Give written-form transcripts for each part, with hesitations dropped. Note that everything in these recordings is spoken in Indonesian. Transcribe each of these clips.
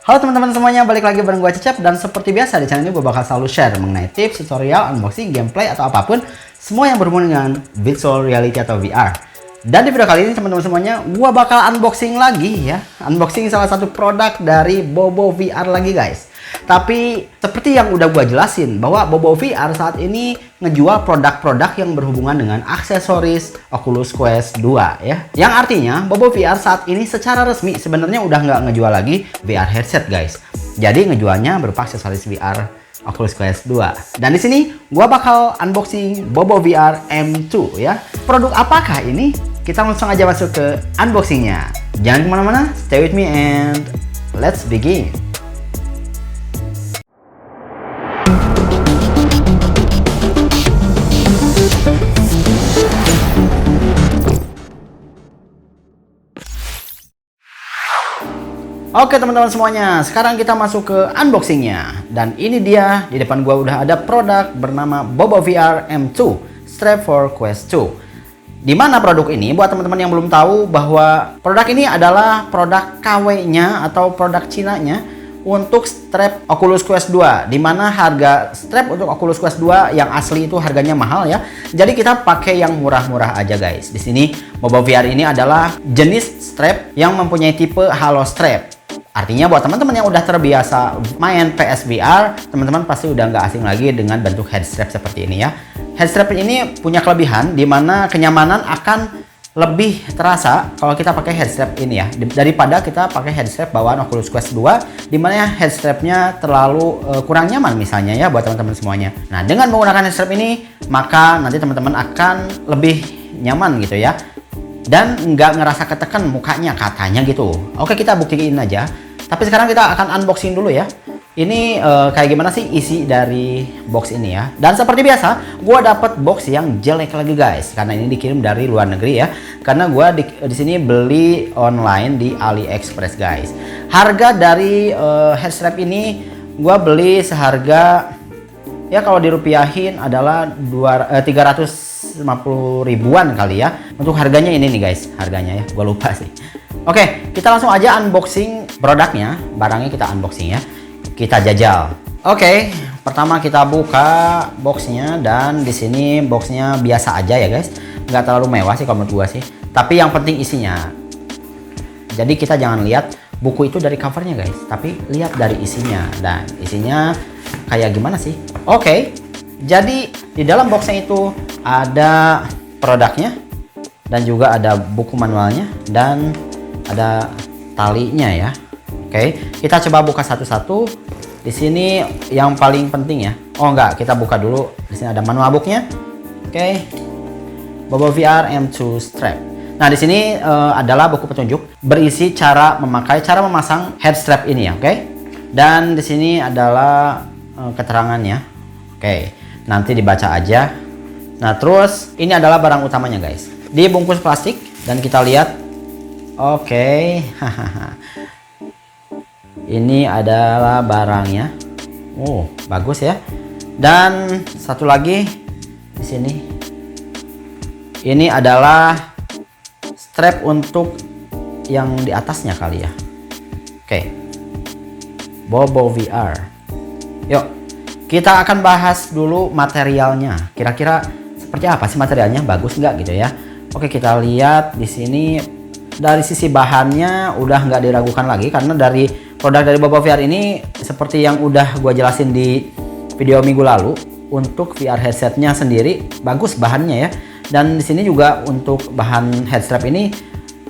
Halo teman-teman semuanya, balik lagi bareng gue Cecep. Dan seperti biasa di channel ini gue bakal selalu share mengenai tips, tutorial, unboxing, gameplay, atau apapun semua yang berhubungan dengan virtual reality atau VR. Dan di video kali ini teman-teman semuanya, gue bakal unboxing lagi ya. Unboxing salah satu produk dari Bobo VR lagi guys. Tapi seperti yang udah gue jelasin bahwa Bobo VR saat ini ngejual produk-produk yang berhubungan dengan aksesoris Oculus Quest 2 ya. Yang artinya Bobo VR saat ini secara resmi sebenarnya udah nggak ngejual lagi VR headset guys. Jadi ngejualnya berupa aksesoris VR Oculus Quest 2. Dan di sini gua bakal unboxing Bobo VR M2 ya. Produk apakah ini? Kita langsung aja masuk ke unboxingnya. Jangan kemana-mana, stay with me and let's begin. Oke teman-teman semuanya, sekarang kita masuk ke unboxingnya. Dan ini dia, di depan gua udah ada produk bernama Bobo VR M2 Strap for Quest 2. Dimana produk ini, buat teman-teman yang belum tahu bahwa produk ini adalah produk KW-nya atau produk Cina-nya untuk strap Oculus Quest 2. Dimana harga strap untuk Oculus Quest 2 yang asli itu harganya mahal ya. Jadi kita pakai yang murah-murah aja guys. Di sini Bobo VR ini adalah jenis strap yang mempunyai tipe Halo Strap. Artinya buat teman-teman yang udah terbiasa main PSVR, teman-teman pasti udah nggak asing lagi dengan bentuk headstrap seperti ini ya. Headstrap ini punya kelebihan di mana kenyamanan akan lebih terasa kalau kita pakai headstrap ini ya, daripada kita pakai headstrap bawaan Oculus Quest 2 di mana headstrapnya terlalu kurang nyaman misalnya ya buat teman-teman semuanya. Nah, dengan menggunakan headstrap ini maka nanti teman-teman akan lebih nyaman gitu ya. Dan nggak ngerasa ketekan mukanya katanya gitu. Oke, kita buktiin aja. Tapi sekarang kita akan unboxing dulu ya. Ini kayak gimana sih isi dari box ini ya. Dan seperti biasa, gue dapet box yang jelek lagi guys. Karena ini dikirim dari luar negeri ya. Karena gue di sini beli online di AliExpress guys. Harga dari headstrap ini gue beli seharga ya kalau dirupiahin adalah 350 ribuan kali ya. Untuk harganya ini nih guys, harganya ya, gue lupa sih. Oke, kita langsung aja unboxing produknya, barangnya kita unboxing ya. Kita jajal. Oke, pertama kita buka boxnya dan di sini boxnya biasa aja ya guys, nggak terlalu mewah sih kalau menurut gue sih. Tapi yang penting isinya. Jadi kita jangan lihat buku itu dari covernya guys, tapi lihat dari isinya. Dan isinya kayak gimana sih? Oke, jadi di dalam boxnya itu ada produknya dan juga ada buku manualnya dan ada talinya ya. Oke, kita coba buka satu-satu. Di sini yang paling penting ya. Oh enggak, kita buka dulu. Di sini ada manual booknya. Oke, Bobo VR M2 Strap. Nah, di sini adalah buku petunjuk berisi cara memakai, cara memasang headstrap ini ya. Oke, dan di sini adalah keterangannya. Oke, nanti dibaca aja. Nah, terus ini adalah barang utamanya guys. Dibungkus plastik dan kita lihat. Oke, ini adalah barangnya. Oh, bagus ya. Dan satu lagi di sini. Ini adalah strap untuk yang di atasnya kali ya. Oke. Bobo VR. Yuk, kita akan bahas dulu materialnya. Kira-kira seperti apa sih materialnya? Bagus nggak gitu ya? Oke, kita lihat di sini. Dari sisi bahannya udah nggak diragukan lagi karena dari produk dari Bobo VR ini seperti yang udah gue jelasin di video minggu lalu, untuk VR headsetnya sendiri bagus bahannya ya. Dan di sini juga untuk bahan headstrap ini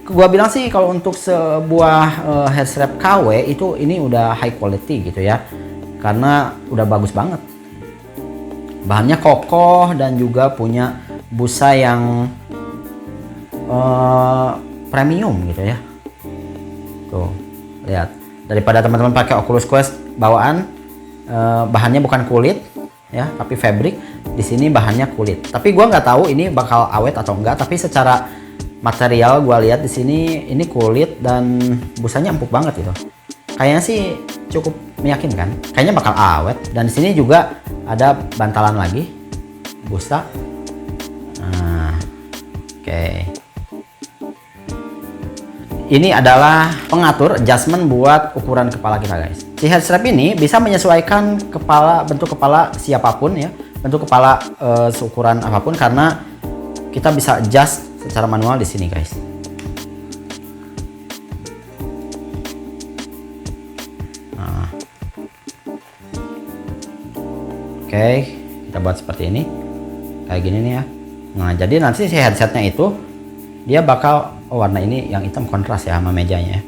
gue bilang sih kalau untuk sebuah headstrap KW itu ini udah high quality gitu ya, karena udah bagus banget. Bahannya kokoh dan juga punya busa yang premium gitu ya. Tuh, lihat. Daripada teman-teman pakai Oculus Quest bawaan, bahannya bukan kulit ya, tapi fabric. Di sini bahannya kulit. Tapi gua nggak tahu ini bakal awet atau enggak, tapi secara material gua lihat di sini ini kulit dan busanya empuk banget gitu. Kayaknya sih cukup meyakinkan. Kayaknya bakal awet. Dan di sini juga ada bantalan lagi busa. Nah, oke. ini adalah pengatur adjustment buat ukuran kepala kita guys. Si head strap ini bisa menyesuaikan bentuk kepala siapapun ya, bentuk kepala seukuran apapun, karena kita bisa adjust secara manual di sini guys. Nah. Oke, kita buat seperti ini. Kayak gini nih ya. Nah, jadi nanti si headsetnya itu dia bakal warna ini yang hitam kontras ya sama mejanya.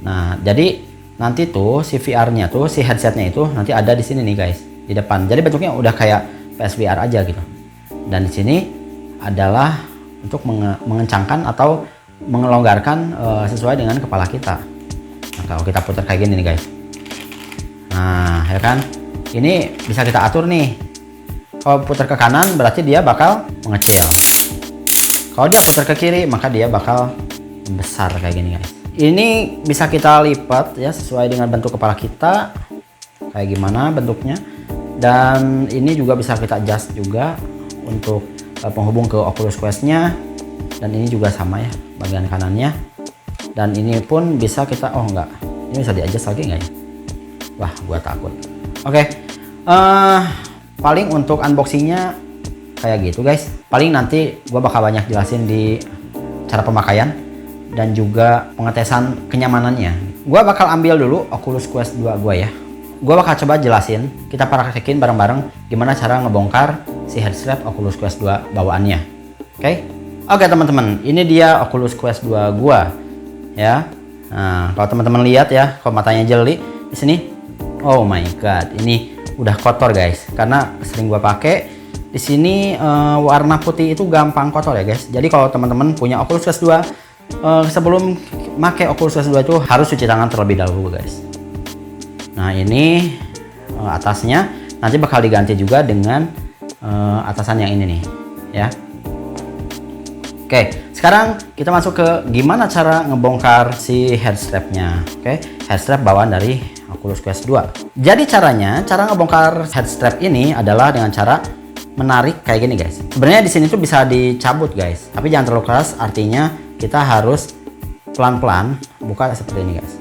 Nah, jadi nanti tuh si VR-nya tuh, si headsetnya itu nanti ada di sini nih guys, di depan. Jadi bentuknya udah kayak PSVR aja gitu. Dan di sini adalah untuk mengencangkan atau mengelonggarkan sesuai dengan kepala kita. Nah, kalau kita putar kayak gini nih guys. Nah, ya kan? Ini bisa kita atur nih. Kalau putar ke kanan berarti dia bakal mengecil. Kalau dia putar ke kiri maka dia bakal besar kayak gini guys. Ini bisa kita lipat ya sesuai dengan bentuk kepala kita, kayak gimana bentuknya. Dan ini juga bisa kita adjust juga untuk penghubung ke Oculus Quest-nya. Dan ini juga sama ya bagian kanannya. Dan ini pun bisa kita, oh enggak, ini bisa di adjust lagi enggak ya? Wah, gua takut. Oke. Paling untuk unboxingnya kayak gitu guys. Paling nanti gue bakal banyak jelasin di cara pemakaian dan juga pengetesan kenyamanannya. Gue bakal ambil dulu Oculus Quest 2 gue ya. Gue bakal coba jelasin, kita praktekin bareng-bareng gimana cara ngebongkar si head strap Oculus Quest 2 bawaannya. Oke teman-teman, ini dia Oculus Quest 2 gue ya. Nah, kalau teman-teman lihat ya, kalau matanya jeli di sini, oh my god, ini udah kotor guys, karena sering gua pakai. Di sini warna putih itu gampang kotor ya guys. Jadi kalau teman-teman punya Oculus Quest 2, sebelum pakai Oculus Quest 2 itu harus cuci tangan terlebih dahulu guys. Nah, ini atasnya nanti bakal diganti juga dengan atasan yang ini nih ya. Oke, sekarang kita masuk ke gimana cara ngebongkar si head strapnya. Oke, head strap bawaan dari Oculus Quest 2. Jadi cara ngebongkar head strap ini adalah dengan cara menarik kayak gini guys. Sebenarnya di sini tuh bisa dicabut guys, tapi jangan terlalu keras. Artinya kita harus pelan-pelan buka seperti ini guys.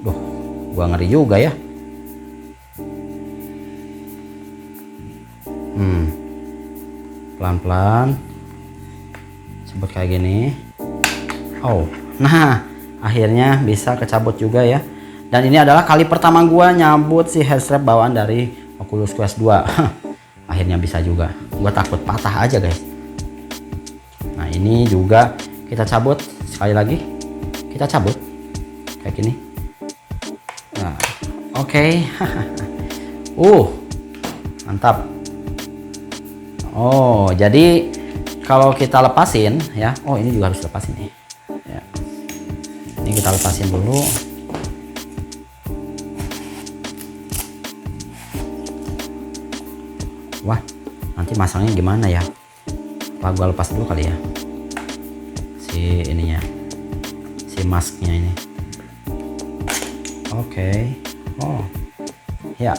Duh, gua ngeri juga ya. Pelan-pelan sebut kayak gini. Oh, nah akhirnya bisa kecabut juga ya. Dan ini adalah kali pertama gua nyabut si head strap bawaan dari Oculus Quest 2. Akhirnya bisa juga. Gua takut patah aja guys. Nah, ini juga kita cabut sekali lagi. Kita cabut kayak gini. Nah, oke. Mantap. Oh, jadi kalau kita lepasin ya. Oh, ini juga harus lepasin nih. Ya. Ini kita lepasin dulu. Wah, nanti masangnya gimana ya? Apa gua lepas dulu kali ya? Si ininya. Si masknya ini. Oke. Oh. Ya.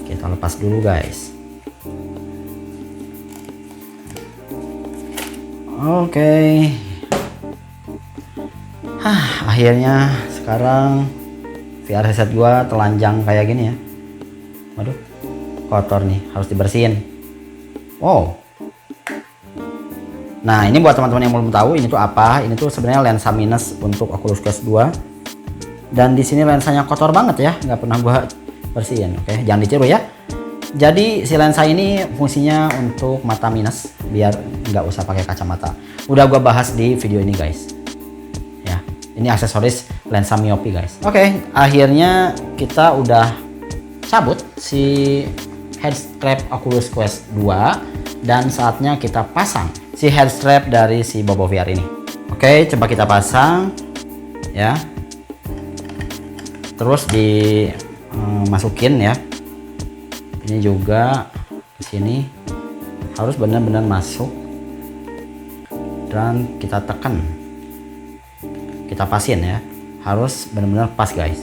Kita lepas dulu guys. Oke. Akhirnya sekarang VR headset gua telanjang kayak gini ya. Waduh, kotor nih, harus dibersihin. Wow. Nah, ini buat teman-teman yang belum tahu ini tuh apa? Ini tuh sebenarnya lensa minus untuk Oculus Quest 2. Dan di sini lensanya kotor banget ya, nggak pernah gua bersihin. Oke, jangan ditiru ya. Jadi si lensa ini fungsinya untuk mata minus, biar nggak usah pakai kacamata. Udah gua bahas di video ini guys. Ya, ini aksesoris lensa miopi guys. Oke, akhirnya kita udah cabut si head strap Oculus Quest 2 dan saatnya kita pasang si head strap dari si Bobo VR ini. Oke, coba kita pasang ya. Terus dimasukin ya. Ini juga ke sini harus benar-benar masuk dan kita tekan, kita pasin ya, harus benar-benar pas guys,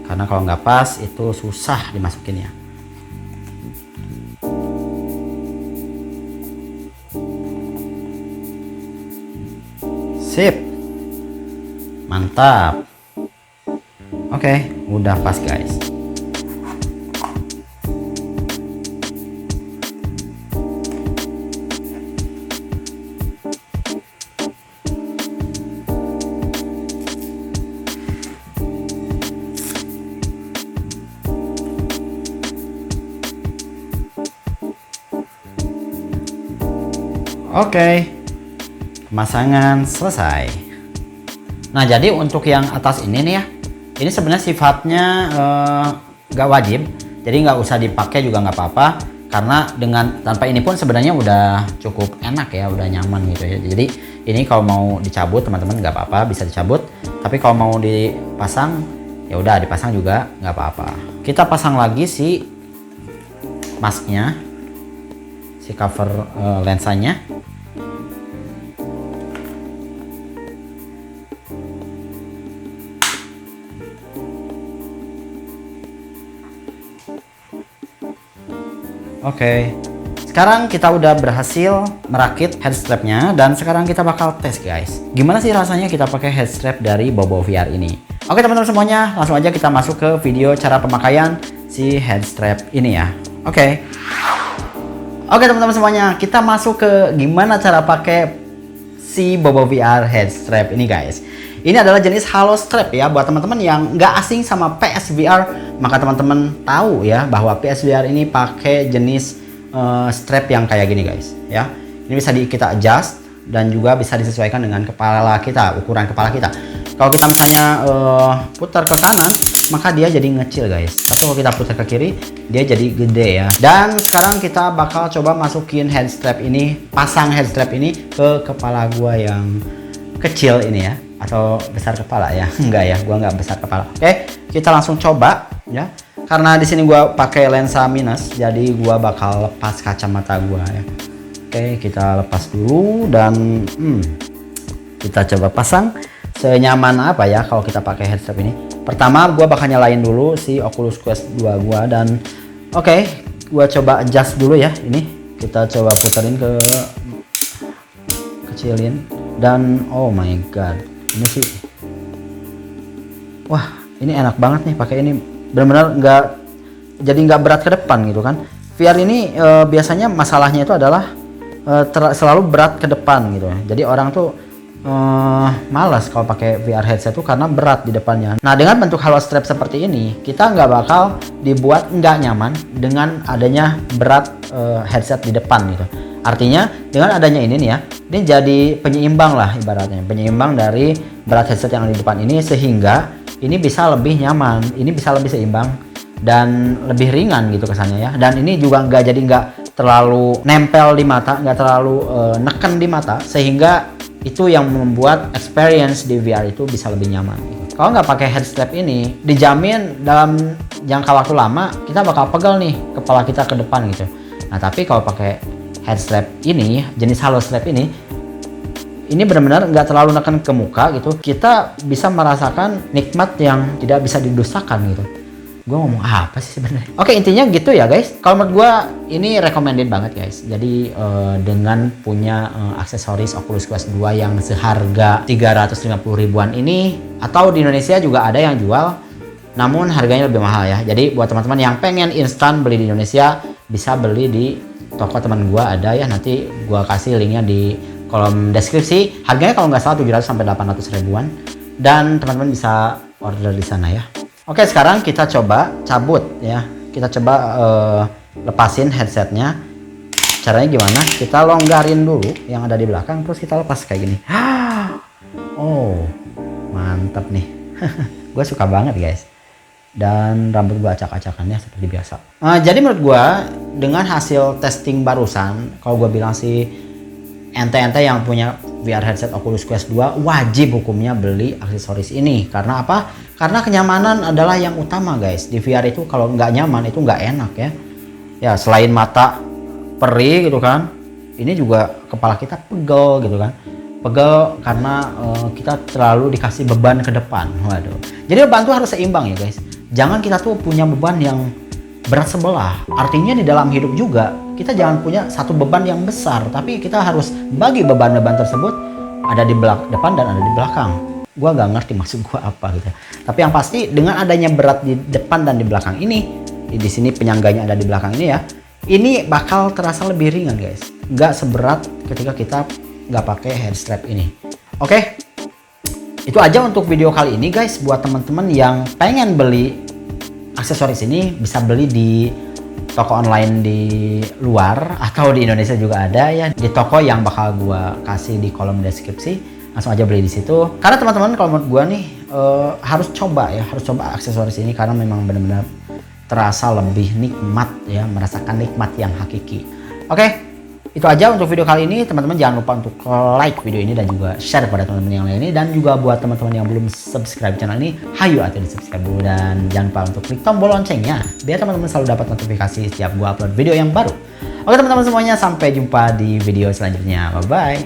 karena kalau nggak pas itu susah dimasukinnya. Sip. Mantap. Oke, udah pas guys. Oke, pemasangan selesai. Nah, jadi untuk yang atas ini nih ya, ini sebenarnya sifatnya nggak wajib, jadi nggak usah dipakai juga nggak apa-apa, karena dengan tanpa ini pun sebenarnya udah cukup enak ya, udah nyaman gitu ya. Jadi ini kalau mau dicabut teman-teman nggak apa-apa, bisa dicabut, tapi kalau mau dipasang ya udah dipasang juga nggak apa-apa. Kita pasang lagi si masknya, si cover lensanya. Oke, sekarang kita udah berhasil merakit head strapnya dan sekarang kita bakal tes guys. Gimana sih rasanya kita pakai head strap dari Bobo VR ini? Oke teman-teman semuanya, langsung aja kita masuk ke video cara pemakaian si head strap ini ya. Oke teman-teman semuanya, kita masuk ke gimana cara pakai si Bobo VR head strap ini guys. Ini adalah jenis halo strap ya, buat teman-teman yang nggak asing sama PSVR, maka teman-teman tahu ya bahwa PSVR ini pakai jenis strap yang kayak gini guys ya. Ini bisa kita adjust dan juga bisa disesuaikan dengan kepala kita, ukuran kepala kita. Kalau kita misalnya putar ke kanan, maka dia jadi ngecil guys. Tapi kalau kita putar ke kiri, dia jadi gede ya. Dan sekarang kita bakal coba masukin head strap ini, pasang head strap ini ke kepala gua yang kecil ini ya, atau besar kepala ya. Enggak ya, gua nggak besar kepala. Oke, kita langsung coba ya. Karena di sini gua pakai lensa minus, jadi gua bakal lepas kacamata gua ya. Oke, kita lepas dulu dan kita coba pasang senyaman apa ya kalau kita pakai headset ini. Pertama gua bakal nyalain dulu si Oculus Quest 2 gua dan oke, gua coba adjust dulu ya. Ini kita coba puterin kecilin dan oh my god, ini sih wah, ini enak banget nih pakai ini, benar-benar nggak berat ke depan gitu kan. VR ini biasanya masalahnya itu adalah selalu berat ke depan gitu. Jadi orang tuh malas kalau pakai VR headset tuh karena berat di depannya. Nah, dengan bentuk halo strap seperti ini, kita nggak bakal dibuat nggak nyaman dengan adanya berat headset di depan gitu. Artinya dengan adanya ini nih ya, ini jadi penyeimbang lah ibaratnya, penyeimbang dari berat headset yang di depan ini, sehingga ini bisa lebih nyaman, ini bisa lebih seimbang dan lebih ringan gitu kesannya ya. Dan ini juga nggak terlalu nempel di mata, nggak terlalu neken di mata, sehingga itu yang membuat experience di VR itu bisa lebih nyaman gitu. Kalau nggak pakai head strap ini, dijamin dalam jangka waktu lama kita bakal pegal nih kepala kita ke depan gitu. Nah, tapi kalau pakai head strap ini, jenis halo strap ini benar-benar nggak terlalu neken ke muka gitu. Kita bisa merasakan nikmat yang tidak bisa didustakan gitu. Gue ngomong apa sih sebenarnya? Oke, intinya gitu ya guys. Kalau menurut gue ini recommended banget guys. Jadi dengan punya aksesoris Oculus Quest 2 yang seharga 350 ribuan ini, atau di Indonesia juga ada yang jual, namun harganya lebih mahal ya. Jadi buat teman-teman yang pengen instan beli di Indonesia, bisa beli di toko teman gue ada ya. Nanti gue kasih linknya di kolom deskripsi. Harganya kalau nggak salah 700 sampai 800 ribuan, dan teman-teman bisa order di sana ya. Oke, sekarang kita coba cabut ya. Kita coba lepasin headsetnya. Caranya gimana? Kita longgarin dulu yang ada di belakang, terus kita lepas kayak gini. Oh, mantap nih. Gue suka banget guys. Dan rambut gue acak-acakannya seperti biasa. Jadi menurut gue dengan hasil testing barusan, kalau gue bilang sih ente-ente yang punya VR headset Oculus Quest 2 wajib hukumnya beli aksesoris ini. Karena apa? Karena kenyamanan adalah yang utama guys. Di VR itu kalau nggak nyaman itu nggak enak ya. Ya selain mata perih gitu kan, ini juga kepala kita pegel gitu kan. Pegel karena kita terlalu dikasih beban ke depan. Waduh. Jadi beban tuh harus seimbang ya guys. Jangan kita tuh punya beban yang berat sebelah. Artinya di dalam hidup juga kita jangan punya satu beban yang besar, tapi kita harus bagi beban-beban tersebut ada di depan dan ada di belakang. Gua nggak ngerti maksud gua apa gitu. Tapi yang pasti dengan adanya berat di depan dan di belakang ini, di sini penyangganya ada di belakang ini ya, ini bakal terasa lebih ringan guys. Nggak seberat ketika kita nggak pakai head strap ini. Oke, itu aja untuk video kali ini guys. Buat teman-teman yang pengen beli aksesoris ini, bisa beli di toko online di luar atau di Indonesia juga ada ya, di toko yang bakal gua kasih di kolom deskripsi. Langsung aja beli di situ. Karena teman-teman kalau menurut gua nih harus coba aksesoris ini karena memang benar-benar terasa lebih nikmat ya, merasakan nikmat yang hakiki. Oke, itu aja untuk video kali ini. Teman-teman jangan lupa untuk like video ini dan juga share kepada teman-teman yang lain ini, dan juga buat teman-teman yang belum subscribe channel ini, hayu atau di subscribe dulu, dan jangan lupa untuk klik tombol loncengnya biar teman-teman selalu dapat notifikasi setiap gua upload video yang baru. Oke teman-teman semuanya, sampai jumpa di video selanjutnya. Bye bye.